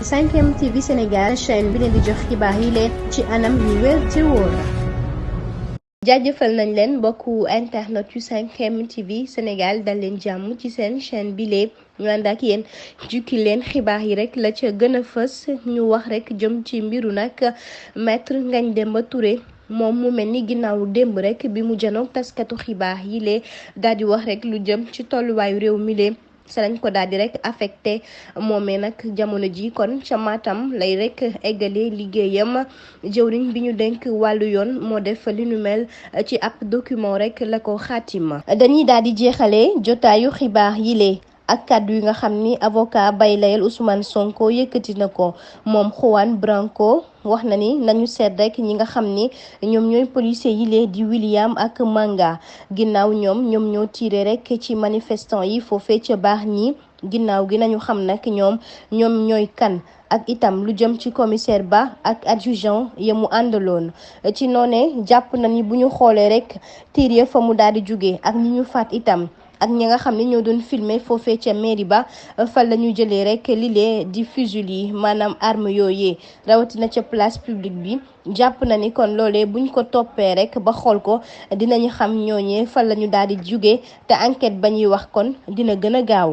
5M TV Sénégal chaîne bi leen di jox xibaar yi leen ci anam yu wér te wóor. jaajëfal nañ leen mbokku internet yu 5M TV Sénégal dal leen jàmm ci seen chaîne bi lee ñu ànd ak yéen jukki leen xibaar yi rek la ca gën a fës ñu wax rek jëm ci mbiru nag maître Ngagne Demba Touré. moom mu mel ni ginnaaw démb rek bi mu janoog taskatu xibaar yi lee daal di wax rek lu jëm ci tolluwaayu réew mi lee sa lañ ko daal di rek affecté moomee nag jamono ji kon ca Matam lay rek eggale liggéeyam jëwriñ bi ñu denk wàllu yoon moo def li nu mel ci ab document rek la ko xaatima dañuy daal di jeexalee jotaayu xibaar yi lee ak kàddu yi nga xam ni avocat bay layel Ousmane Sonko yëkkati na ko moom Juan Branco wax na ni nañu seet rek ñi nga xam ni ñoom ñooy policier yi lee di William ak Manga ginnaaw ñoom ñoo tiire rek ci manifestant yi foofee ca baax ñi ginnaaw gi nañu xam nag ñoom ñooy kan ak itam lu jëm ci commissaire ba ak adjudant ya mu àndaloon ci noone jàpp na ni bu ñu xoolee rek tiir ya fa mu daal di jóge ak ñi ñu faat itam ak ñi nga xam ne ñoo doon filmer foofee ca mairie ba fan la ñu jëlee rek lilee di fusil yi maanaam arme yooyee rawatina ca place publique bi jàpp na ni kon loolee buñ ko toppee rek ba xool ko dinañu xam ñooñee fan la ñu daal di jóge te enquête ba ñuy wax kon dina gën a gaaw.